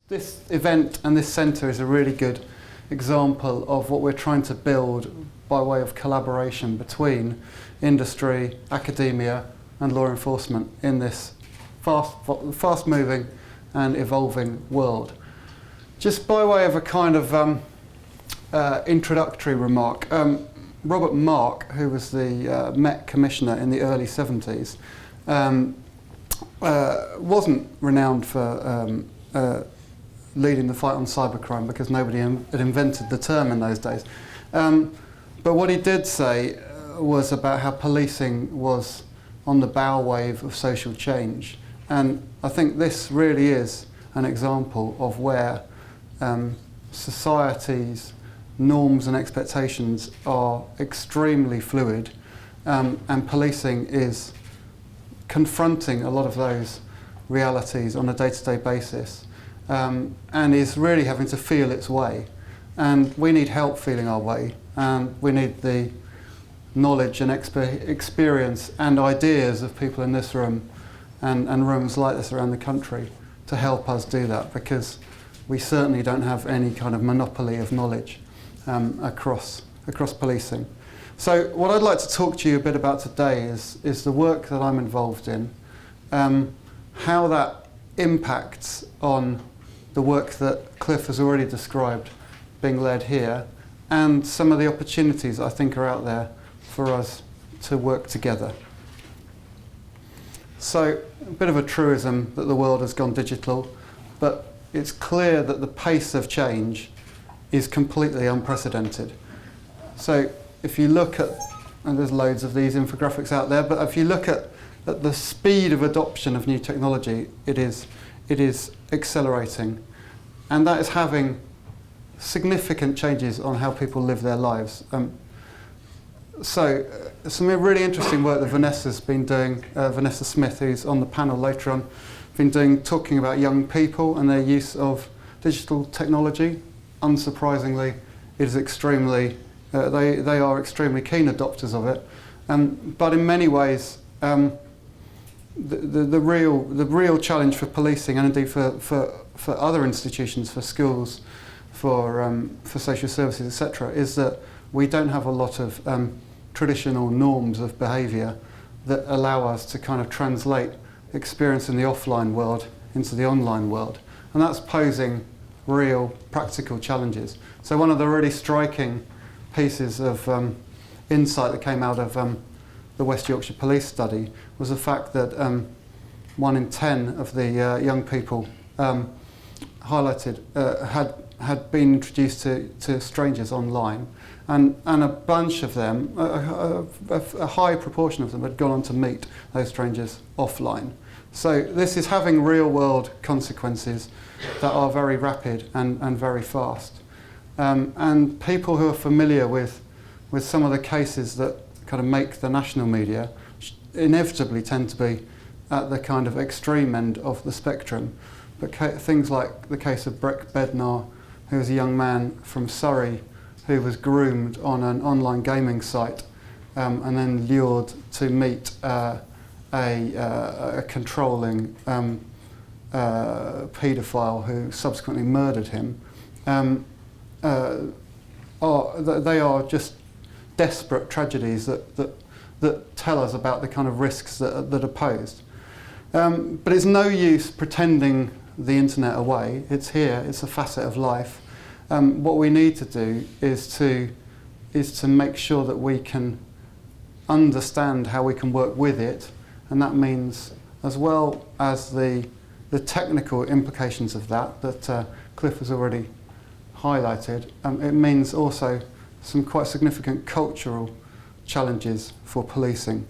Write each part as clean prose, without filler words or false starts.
This event and this centre is a really good example of what we're trying to build by way of collaboration between industry, academia and law enforcement in this fast-moving and evolving world. Just by way of a kind of introductory remark, Robert Mark, who was the Met Commissioner in the early 70s, wasn't renowned for leading the fight on cybercrime because nobody had invented the term in those days. But what he did say was about how policing was on the bow wave of social change. And I think this really is an example of where society's norms and expectations are extremely fluid, and policing is confronting a lot of those realities on a day-to-day basis. And is really having to feel its way. And we need help feeling our way, and we need the knowledge and experience and ideas of people in this room and rooms like this around the country to help us do that, because we certainly don't have any kind of monopoly of knowledge across policing. So what I'd like to talk to you a bit about today is the work that I'm involved in, how that impacts on the work that Cliff has already described being led here, and some of the opportunities I think are out there for us to work together. So, a bit of a truism that the world has gone digital, but it's clear that the pace of change is completely unprecedented. So, if you look at, and there's loads of these infographics out there, but if you look at the speed of adoption of new technology, it is accelerating, and that is having significant changes on how people live their lives. So some really interesting work that Vanessa's been doing, Vanessa Smith, who's on the panel later on, been doing, talking about young people and their use of digital technology. Unsurprisingly, it is extremely, they are extremely keen adopters of it. But in many ways, the real challenge for policing, and indeed for other institutions, for schools, for social services, etc., is that we don't have a lot of traditional norms of behaviour that allow us to kind of translate experience in the offline world into the online world, and that's posing real practical challenges. So one of the really striking pieces of insight that came out of the West Yorkshire Police study was the fact that 1 in 10 of the young people highlighted had been introduced to strangers online, and a bunch of them, a high proportion of them, had gone on to meet those strangers offline. So this is having real world consequences that are very rapid and very fast. And people who are familiar with some of the cases that kind of make the national media inevitably tend to be at the kind of extreme end of the spectrum. But things like the case of Beckett, who was a young man from Surrey who was groomed on an online gaming site and then lured to meet a controlling paedophile who subsequently murdered him. They are just desperate tragedies that tell us about the kind of risks that are posed. But it's no use pretending the internet away. It's here, it's a facet of life. What we need to do is to make sure that we can understand how we can work with it, and that means, as well as the technical implications of that Cliff has already highlighted, it means also some quite significant cultural challenges for policing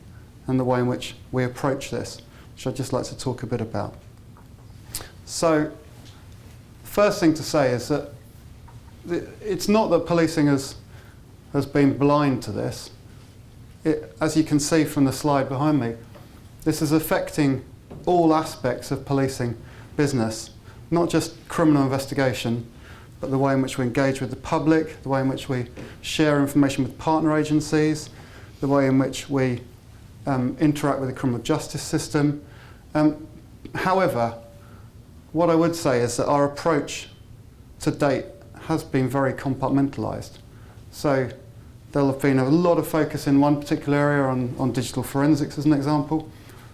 and the way in which we approach this, which I'd just like to talk a bit about. So, first thing to say is that it's not that policing has been blind to this. As you can see from the slide behind me, this is affecting all aspects of policing business, not just criminal investigation, but the way in which we engage with the public, the way in which we share information with partner agencies, the way in which we interact with the criminal justice system. However, what I would say is that our approach to date has been very compartmentalised. So there'll have been a lot of focus in one particular area on digital forensics as an example.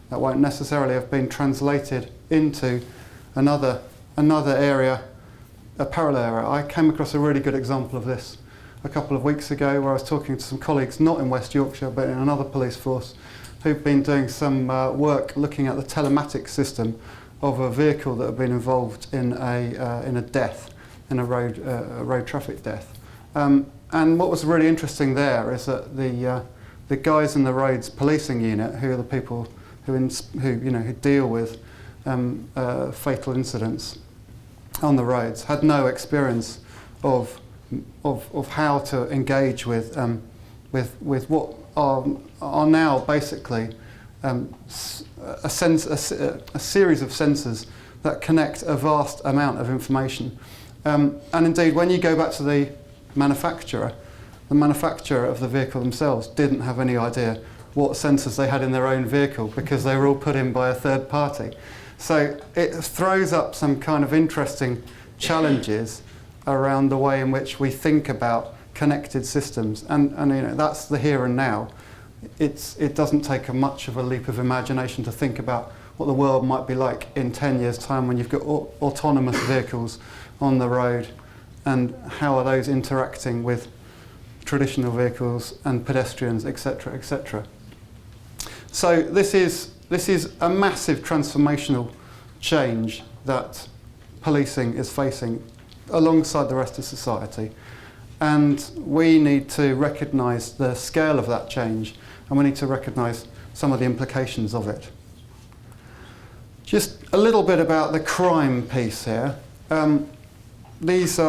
That won't necessarily have been translated into another area, a parallel area. I came across a really good example of this a couple of weeks ago where I was talking to some colleagues, not in West Yorkshire, but in another police force, who've been doing some work looking at the telematics system of a vehicle that had been involved in a death, in a road traffic death. And what was really interesting there is that the guys in the roads policing unit, who are the people who deal with fatal incidents on the roads, had no experience of how to engage with what are now basically a series of sensors that connect a vast amount of information. And indeed, when you go back to the manufacturer of the vehicle themselves didn't have any idea what sensors they had in their own vehicle because they were all put in by a third party. So it throws up some kind of interesting challenges around the way in which we think about connected systems, and that's the here and now. It doesn't take much of a leap of imagination to think about what the world might be like in 10 years' time when you've got autonomous vehicles on the road, and how are those interacting with traditional vehicles and pedestrians, etc., etc. So this is a massive transformational change that policing is facing alongside the rest of society, and we need to recognise the scale of that change, and we need to recognise some of the implications of it. Just a little bit about the crime piece here. These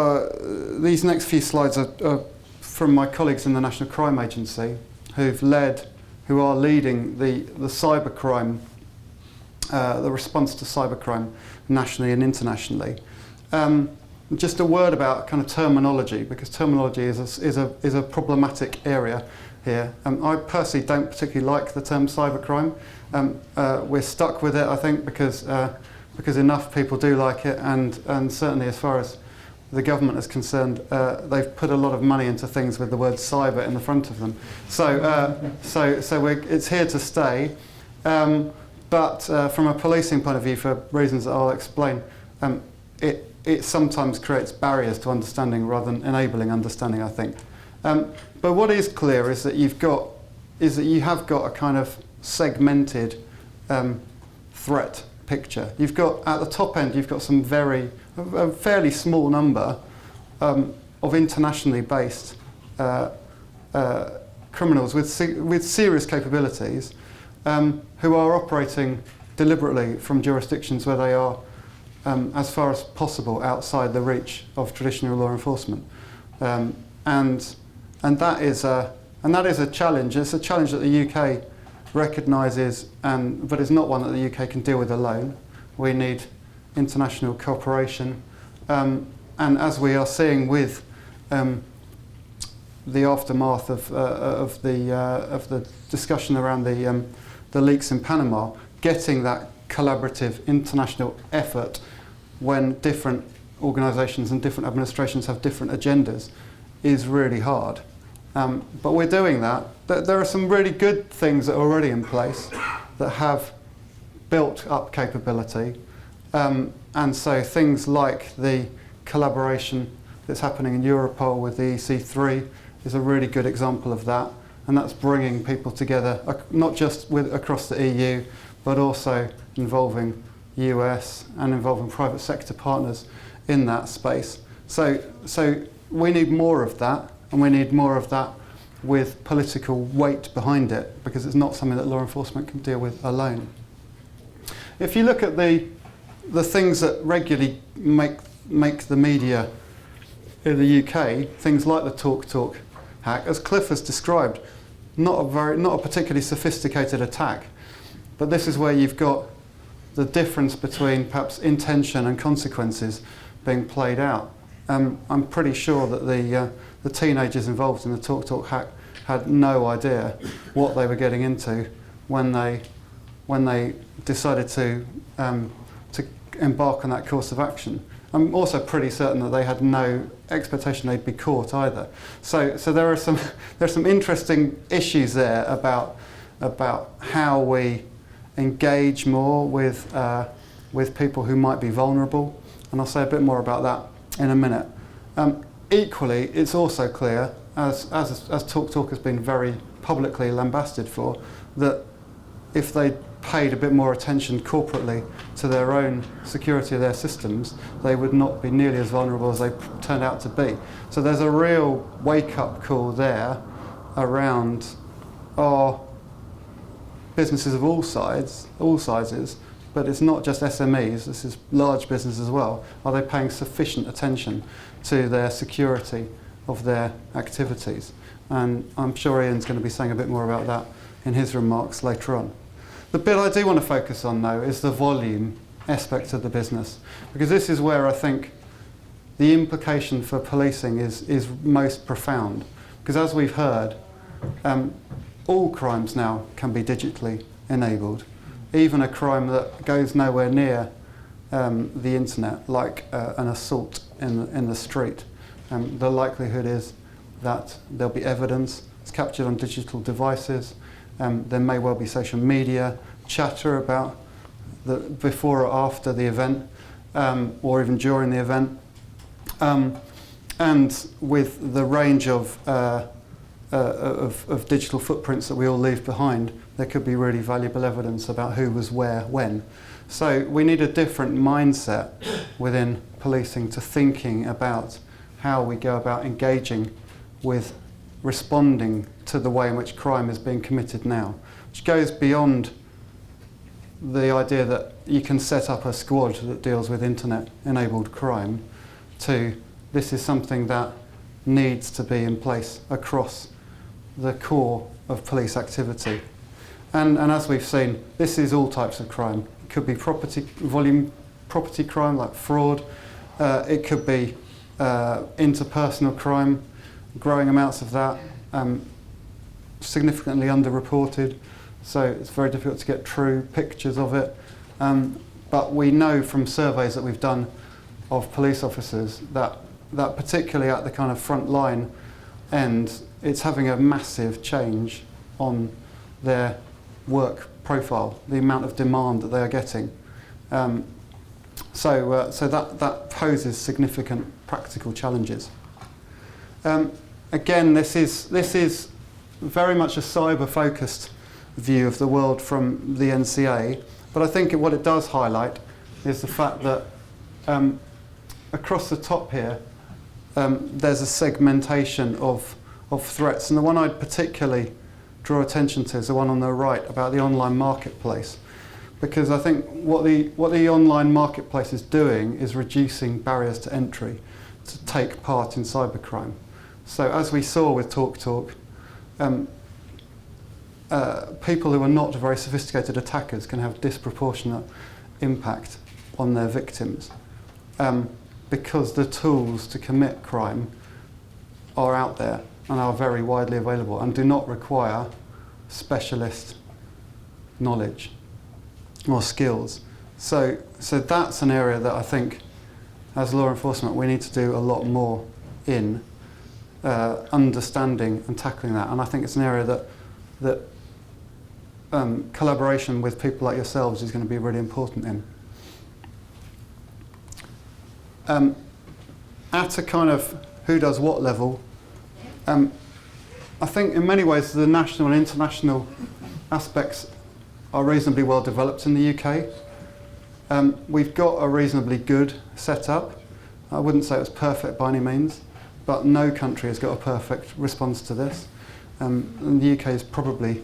next few slides are from my colleagues in the National Crime Agency, who are leading the cybercrime, the response to cybercrime nationally and internationally. Just a word about kind of terminology, because terminology is a problematic area here. I personally don't particularly like the term cybercrime. We're stuck with it, I think, because enough people do like it, and certainly as far as the government is concerned, they've put a lot of money into things with the word cyber in the front of them. So it's here to stay. But from a policing point of view, for reasons that I'll explain, it sometimes creates barriers to understanding rather than enabling understanding, I think. But what is clear is that you have got a kind of segmented threat picture. You've got at the top end, you've got a fairly small number of internationally based criminals with serious capabilities who are operating deliberately from jurisdictions where they are as far as possible outside the reach of traditional law enforcement, and that is a challenge. It's a challenge that the UK recognises, but it's not one that the UK can deal with alone. We need international cooperation, and as we are seeing with the aftermath of the discussion around the leaks in Panama, getting that collaborative international effort when different organisations and different administrations have different agendas is really hard. But we're doing that. There are some really good things that are already in place that have built up capability. And so things like the collaboration that's happening in Europol with the EC3 is a really good example of that. And that's bringing people together, not just across the EU, but also involving US and involving private sector partners in that space. So we need more of that, and we need more of that with political weight behind it, because it's not something that law enforcement can deal with alone. If you look at the things that regularly make the media in the UK, things like the TalkTalk hack, as Cliff has described, not a particularly sophisticated attack, but this is where you've got the difference between perhaps intention and consequences being played out. I'm pretty sure that the teenagers involved in the TalkTalk hack had no idea what they were getting into when they decided to embark on that course of action. I'm also pretty certain that they had no expectation they'd be caught either. So there are some interesting issues there about how we engage more with people who might be vulnerable, and I'll say a bit more about that in a minute. Equally, it's also clear, as TalkTalk has been very publicly lambasted for, that if they paid a bit more attention corporately to their own security of their systems, they would not be nearly as vulnerable as they turned out to be. So there's a real wake-up call there around our businesses of all sizes, but it's not just SMEs, this is large business as well. Are they paying sufficient attention to their security of their activities? And I'm sure Ian's going to be saying a bit more about that in his remarks later on. The bit I do want to focus on, though, is the volume aspect of the business, because this is where I think the implication for policing is most profound. Because as we've heard, all crimes now can be digitally enabled, even a crime that goes nowhere near the internet, like an assault in the street. The likelihood is that there'll be evidence, it's captured on digital devices. There may well be social media chatter about the before or after the event, or even during the event. And with the range of digital footprints that we all leave behind, there could be really valuable evidence about who was where, when. So we need a different mindset within policing to thinking about how we go about engaging with responding to the way in which crime is being committed now, which goes beyond the idea that you can set up a squad that deals with internet-enabled crime to this is something that needs to be in place across the core of police activity. And as we've seen, this is all types of crime. It could be property crime like fraud. It could be interpersonal crime, growing amounts of that, significantly underreported, so it's very difficult to get true pictures of it. But we know from surveys that we've done of police officers that particularly at the kind of front line end, it's having a massive change on their work profile, the amount of demand that they are getting. So that poses significant practical challenges. Again, this is very much a cyber-focused view of the world from the NCA, but I think what it does highlight is the fact that across the top here, there's a segmentation of threats, and the one I'd particularly draw attention to is the one on the right about the online marketplace, because I think what the online marketplace is doing is reducing barriers to entry to take part in cybercrime. So as we saw with TalkTalk, people who are not very sophisticated attackers can have disproportionate impact on their victims because the tools to commit crime are out there and are very widely available and do not require specialist knowledge or skills. So that's an area that I think as law enforcement we need to do a lot more in understanding and tackling that, and I think it's an area that collaboration with people like yourselves is going to be really important in. At a kind of who does what level, I think in many ways the national and international aspects are reasonably well developed in the UK. We've got a reasonably good setup. I wouldn't say it's perfect by any means, but no country has got a perfect response to this. And the UK is probably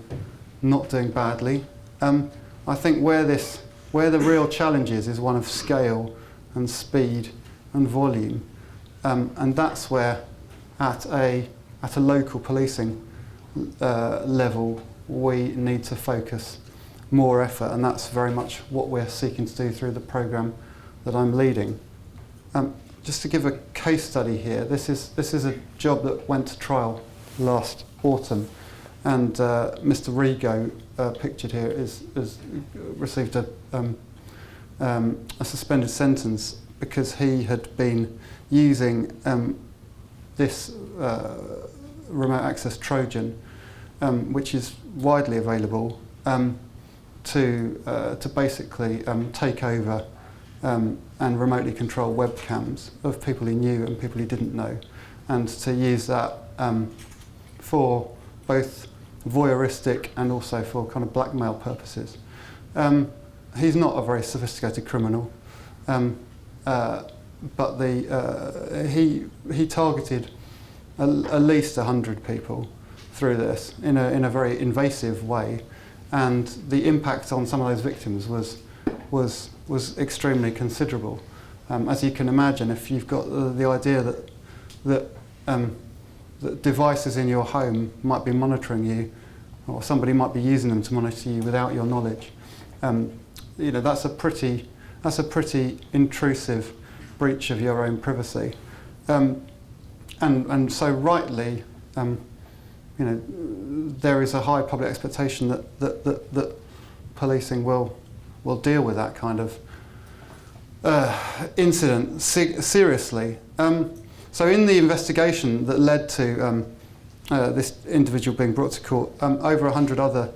not doing badly. I think where the real challenge is one of scale and speed and volume, and that's where at a local policing level we need to focus more effort, and that's very much what we're seeking to do through the programme that I'm leading. Just to give a case study here, this is a job that went to trial last autumn, and Mr. Rigo, pictured here, has received a a suspended sentence because he had been using this remote access Trojan, which is widely available, to basically take over and remotely control webcams of people he knew and people he didn't know, and to use that for both voyeuristic and also for kind of blackmail purposes. He's not a very sophisticated criminal, but he targeted at least 100 people through this in a very invasive way, and the impact on some of those victims was extremely considerable. As you can imagine, if you've got the idea that devices in your home might be monitoring you, or somebody might be using them to monitor you without your knowledge, that's a pretty intrusive breach of your own privacy, and so rightly, there is a high public expectation that policing will deal with that kind of incident seriously. So in the investigation that led to this individual being brought to court, over 100 other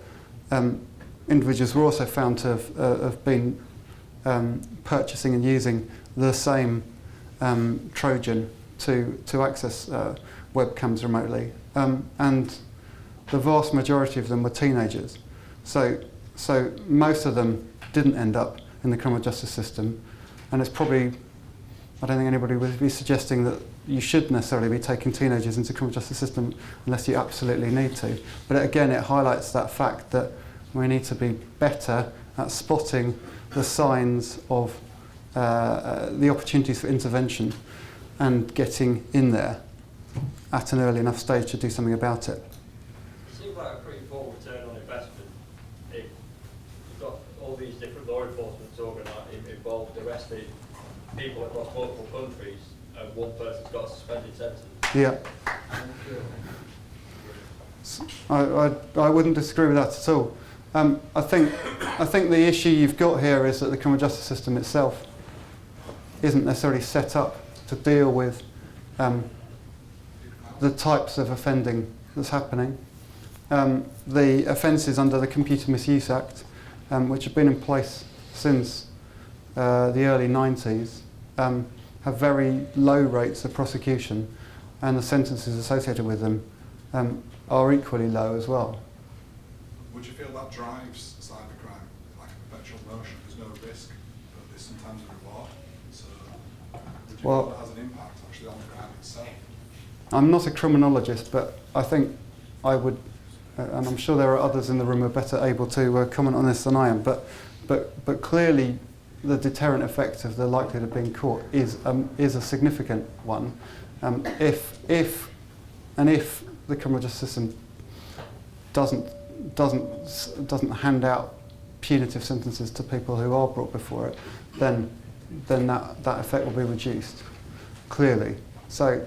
individuals were also found to have been purchasing and using the same Trojan to access webcams remotely, and the vast majority of them were teenagers. So most of them didn't end up in the criminal justice system, and it's probably, I don't think anybody would be suggesting that you should necessarily be taking teenagers into the criminal justice system unless you absolutely need to. But again, it highlights that fact that we need to be better at spotting the signs of the opportunities for intervention and getting in there at an early enough stage to do something about it. It seems like a pretty poor return on investment if you've got all these different law enforcement involved arresting people across multiple countries and one person's got a suspended sentence. Yeah. I wouldn't disagree with that at all. I think the issue you've got here is that the criminal justice system itself isn't necessarily set up to deal with the types of offending that's happening. The offences under the Computer Misuse Act, which have been in place since the early 90s, have very low rates of prosecution, and the sentences associated with them are equally low as well. Would you feel that drives cybercrime, like a perpetual notion? There's no risk, but there's sometimes a reward. So would you feel that has an impact actually on the crime itself? I'm not a criminologist, but I think I would, and I'm sure there are others in the room who are better able to comment on this than I am, but clearly the deterrent effect of the likelihood of being caught is a significant one. If the criminal justice system doesn't hand out punitive sentences to people who are brought before it, then that effect will be reduced clearly. So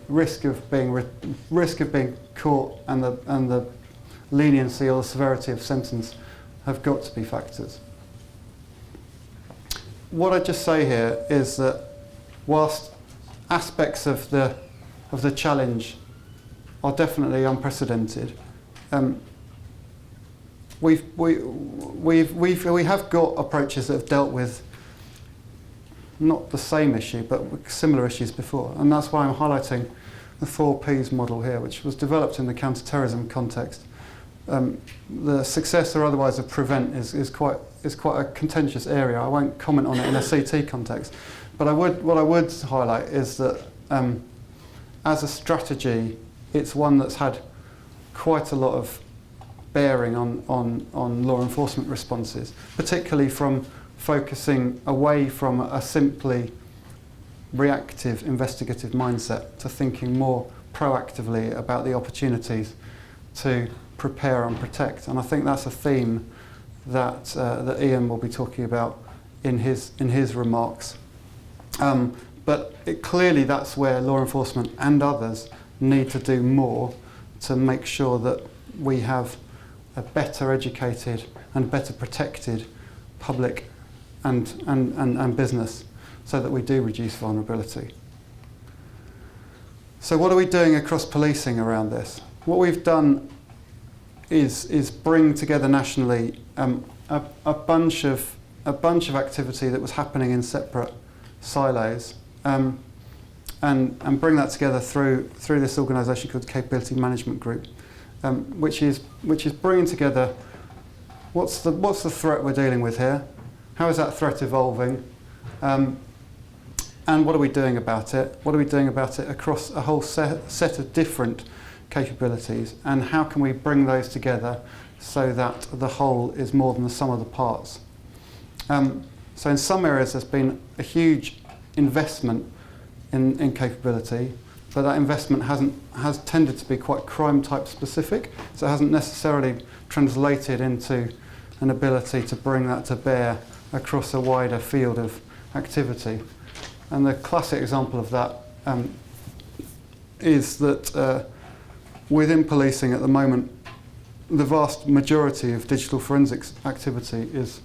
risk of being caught and the leniency or the severity of sentence have got to be factors. What I just say here is that whilst aspects of the challenge are definitely unprecedented, we have got approaches that have dealt with not the same issue but similar issues before, and that's why I'm highlighting the 4 Ps model here, which was developed in the counter-terrorism context. The success or otherwise of PREVENT is quite a contentious area. I won't comment on it in a CT context, but what I would highlight is that as a strategy, it's one that's had quite a lot of bearing on law enforcement responses, particularly from focusing away from a simply reactive investigative mindset to thinking more proactively about the opportunities to prepare and protect. And I think that's a theme that Ian will be talking about in his remarks. But clearly that's where law enforcement and others need to do more to make sure that we have a better educated and better protected public and business, so that we do reduce vulnerability. So what are we doing across policing around this? What we've done is bring together nationally a bunch of activity that was happening in separate silos, and bring that together through this organisation called Capability Management Group, which is bringing together what's the threat we're dealing with here, how is that threat evolving, and what are we doing about it? What are we doing about it across a whole set of different capabilities, and how can we bring those together so that the whole is more than the sum of the parts? So in some areas there's been a huge investment in capability, but that investment has tended to be quite crime type specific, so it hasn't necessarily translated into an ability to bring that to bear across a wider field of activity. And the classic example of that is that within policing at the moment, the vast majority of digital forensics activity is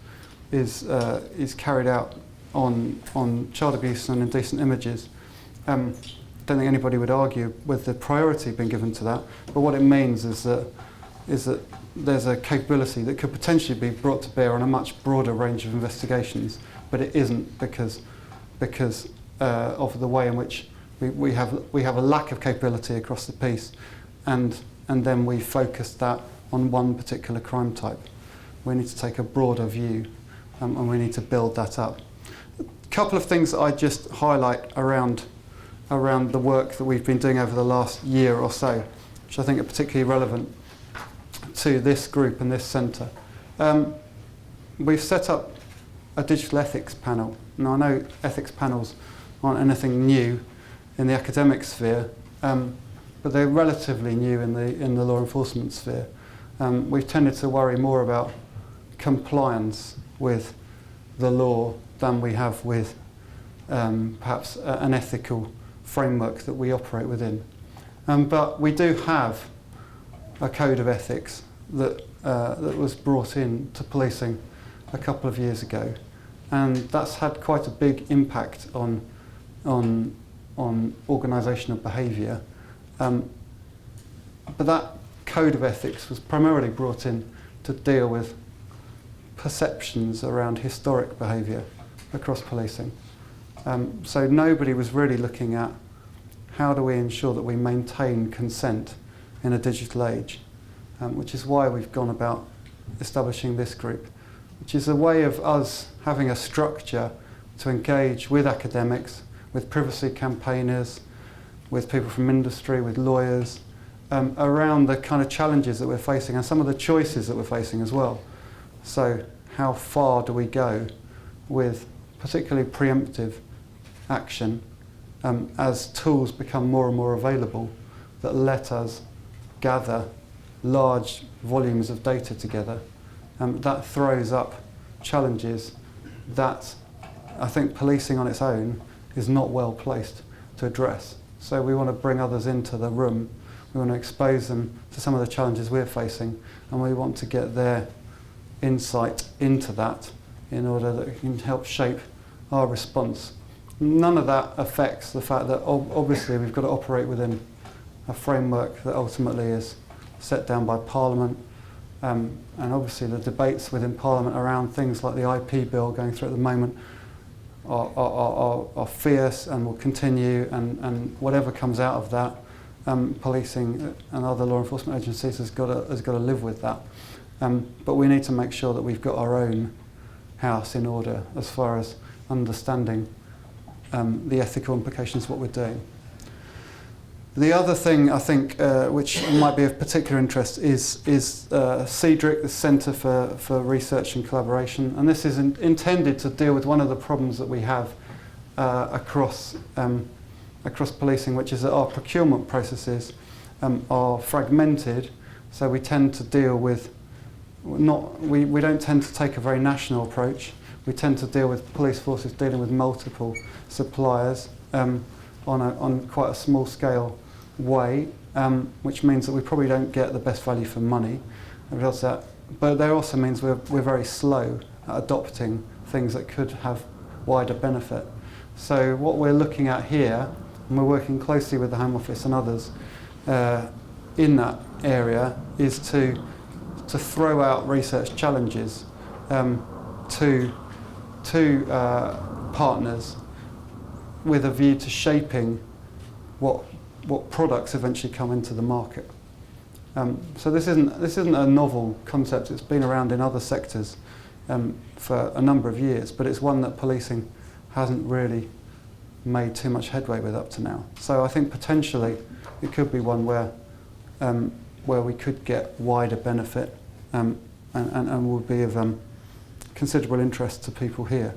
carried out on child abuse and indecent images. Don't think anybody would argue with the priority being given to that, but what it means is that there's a capability that could potentially be brought to bear on a much broader range of investigations, but it isn't because of the way in which we have a lack of capability across the piece, and then we focus that on one particular crime type. We need to take a broader view, and we need to build that up. A couple of things that I just highlight around the work that we've been doing over the last year or so, which I think are particularly relevant to this group and this centre. We've set up a digital ethics panel. Now I know ethics panels aren't anything new in the academic sphere, but they're relatively new in the law enforcement sphere. We've tended to worry more about compliance with the law than we have with perhaps an ethical framework that we operate within. But we do have a code of ethics that was brought in to policing a couple of years ago, and that's had quite a big impact on organisational behaviour. But that code of ethics was primarily brought in to deal with perceptions around historic behaviour across policing. So nobody was really looking at how do we ensure that we maintain consent in a digital age, which is why we've gone about establishing this group, which is a way of us having a structure to engage with academics, with privacy campaigners, with people from industry, with lawyers, around the kind of challenges that we're facing and some of the choices that we're facing as well. So how far do we go with particularly preemptive action as tools become more and more available that let us gather large volumes of data together. That throws up challenges that I think policing on its own is not well placed to address. So we want to bring others into the room, we want to expose them to some of the challenges we're facing, and we want to get their insight into that in order that it can help shape our response. None of that affects the fact that obviously we've got to operate within a framework that ultimately is set down by Parliament, and obviously the debates within Parliament around things like the IP bill going through at the moment are fierce and will continue, and whatever comes out of that, policing and other law enforcement agencies has got to live with that. But we need to make sure that we've got our own house in order as far as understanding the ethical implications of what we're doing. The other thing I think which might be of particular interest is CEDRIC, the Centre for Research and Collaboration, and this is intended to deal with one of the problems that we have across policing, which is that our procurement processes are fragmented, so we tend to deal with we don't tend to take a very national approach. We tend to deal with police forces dealing with multiple suppliers on quite a small scale way, which means that we probably don't get the best value for money. But that also means we're very slow at adopting things that could have wider benefit. So what we're looking at here, and we're working closely with the Home Office and others in that area, is to throw out research challenges to partners with a view to shaping what products eventually come into the market. So this isn't a novel concept. It's been around in other sectors for a number of years, but it's one that policing hasn't really made too much headway with up to now. So I think potentially it could be one where we could get wider benefit and would be of considerable interest to people here.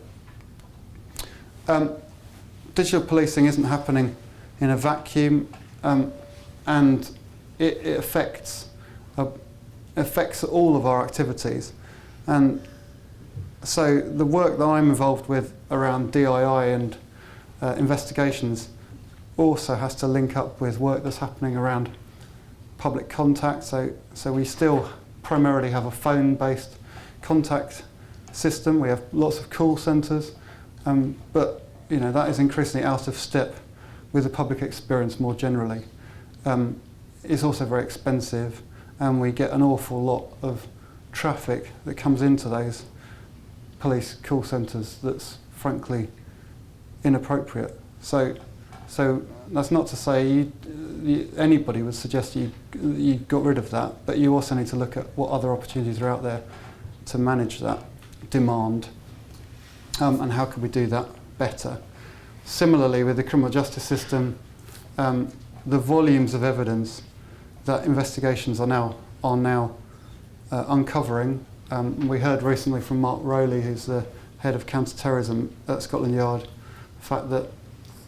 Digital policing isn't happening in a vacuum, and it affects all of our activities. And so the work that I'm involved with around DII and investigations also has to link up with work that's happening around public contact. So we still primarily have a phone-based contact system. We have lots of call centres, but that is increasingly out of step with the public experience more generally. It's also very expensive, and we get an awful lot of traffic that comes into those police call centres that's frankly inappropriate. So that's not to say anybody would suggest you got rid of that, but you also need to look at what other opportunities are out there to manage that demand, and how can we do that better. Similarly, with the criminal justice system, the volumes of evidence that investigations are now uncovering. We heard recently from Mark Rowley, who's the head of counter-terrorism at Scotland Yard, the fact that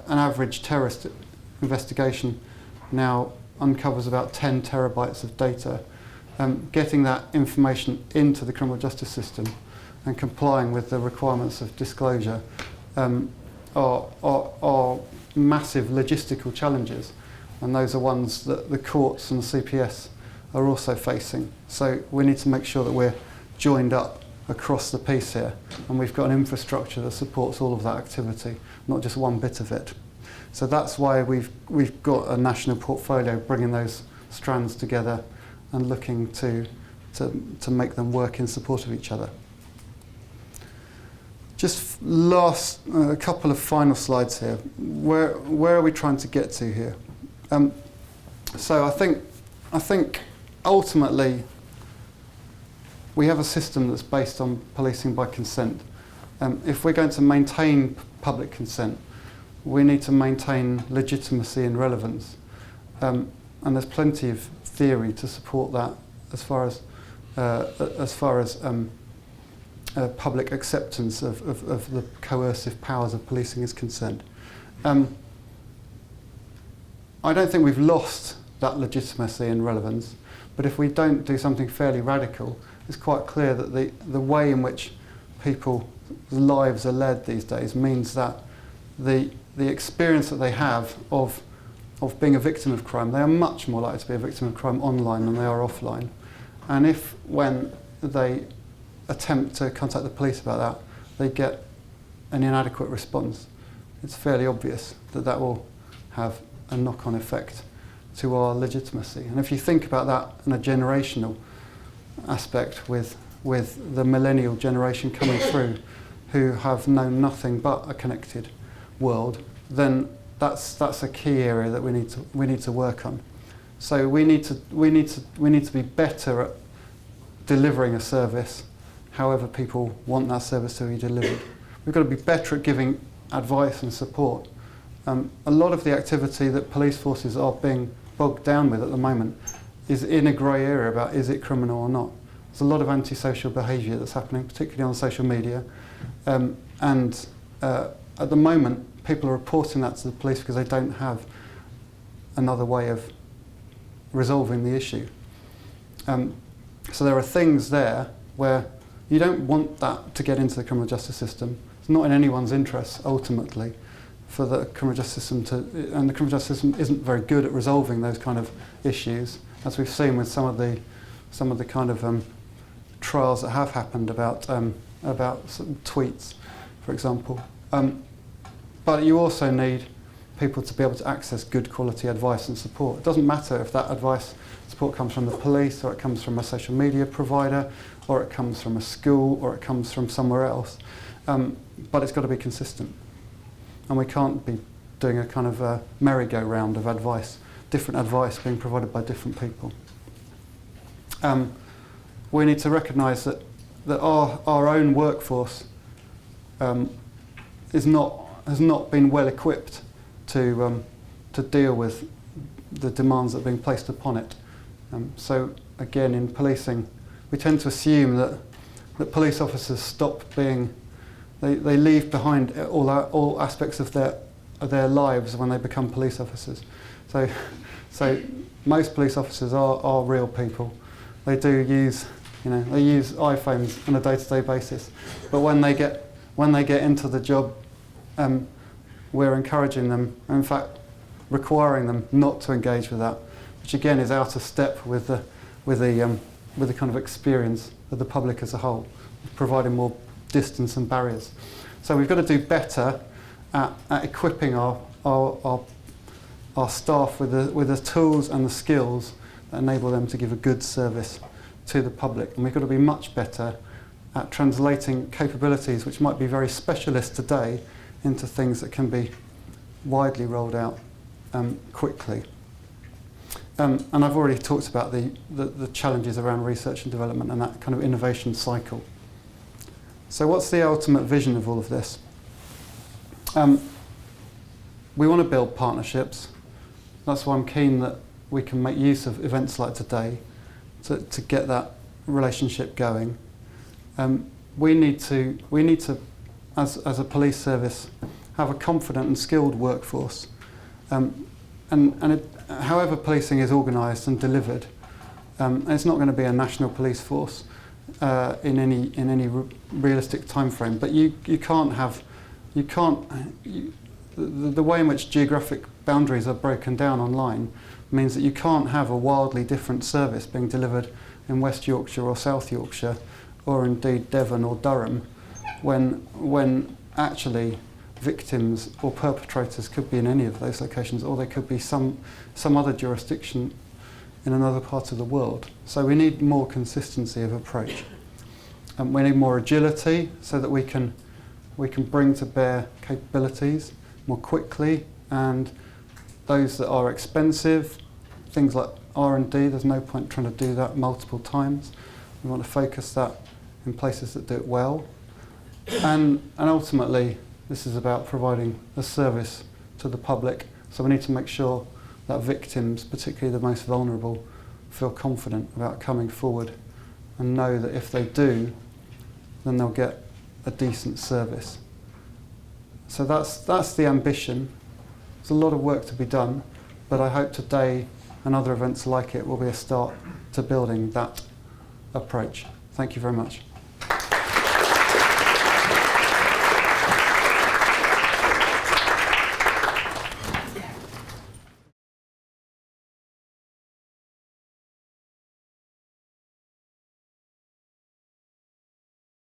an average terrorist investigation now uncovers about 10 terabytes of data. Getting that information into the criminal justice system and complying with the requirements of disclosure are massive logistical challenges, and those are ones that the courts and the CPS are also facing. So we need to make sure that we're joined up across the piece here, and we've got an infrastructure that supports all of that activity, not just one bit of it. So that's why we've got a national portfolio bringing those strands together and looking to make them work in support of each other. Just a couple of final slides here. Where are we trying to get to here? So I think ultimately we have a system that's based on policing by consent. If we're going to maintain public consent, we need to maintain legitimacy and relevance. And there's plenty of theory to support that as far as public acceptance of the coercive powers of policing is concerned. I don't think we've lost that legitimacy and relevance, but if we don't do something fairly radical, it's quite clear that the way in which people's lives are led these days means that the experience that they have of being a victim of crime, they are much more likely to be a victim of crime online than they are offline. And if, when they attempt to contact the police about that, they get an inadequate response, it's fairly obvious that that will have a knock-on effect to our legitimacy. And if you think about that in a generational aspect with the millennial generation coming through who have known nothing but a connected world, then that's a key area that we need to work on. So we need to be better at delivering a service however people want that service to be delivered. We've got to be better at giving advice and support. A lot of the activity that police forces are being bogged down with at the moment is in a grey area about is it criminal or not. There's a lot of antisocial behaviour that's happening, particularly on social media. And at the moment, people are reporting that to the police because they don't have another way of resolving the issue. So there are things there where you don't want that to get into the criminal justice system. It's not in anyone's interest, ultimately, for the criminal justice system and the criminal justice system isn't very good at resolving those kind of issues, as we've seen with some of the kind of trials that have happened about some tweets, for example. But you also need people to be able to access good quality advice and support. It doesn't matter if that advice support comes from the police, or it comes from a social media provider, or it comes from a school, or it comes from somewhere else. But it's got to be consistent. And we can't be doing a kind of a merry-go-round of advice, different advice being provided by different people. We need to recognise that our own workforce has not been well equipped to deal with the demands that are being placed upon it. So again, in policing, we tend to assume that police officers stop being, they leave behind all aspects of their lives when they become police officers. So most police officers are real people. They do use, they use iPhones on a day-to-day basis. But when they get into the job, we're encouraging them, in fact, requiring them not to engage with that, which again is out of step with the kind of experience of the public as a whole, providing more distance and barriers. So we've got to do better at equipping our staff with the tools and the skills that enable them to give a good service to the public. And we've got to be much better at translating capabilities which might be very specialist today into things that can be widely rolled out quickly. And I've already talked about the challenges around research and development and that kind of innovation cycle. So what's the ultimate vision of all of this? We want to build partnerships. That's why I'm keen that we can make use of events like today to get that relationship going. We need to, as a police service, have a confident and skilled workforce. However policing is organised and delivered, it's not going to be a national police force in any realistic time frame. But the way in which geographic boundaries are broken down online means that you can't have a wildly different service being delivered in West Yorkshire or South Yorkshire, or indeed Devon or Durham, when actually victims or perpetrators could be in any of those locations, or they could be some other jurisdiction in another part of the world. So we need more consistency of approach. We need more agility so that we can bring to bear capabilities more quickly, and those that are expensive, things like R&D, there's no point trying to do that multiple times. We want to focus that in places that do it well. And ultimately, this is about providing a service to the public. So we need to make sure that victims, particularly the most vulnerable, feel confident about coming forward and know that if they do, then they'll get a decent service. So that's the ambition. There's a lot of work to be done, but I hope today and other events like it will be a start to building that approach. Thank you very much.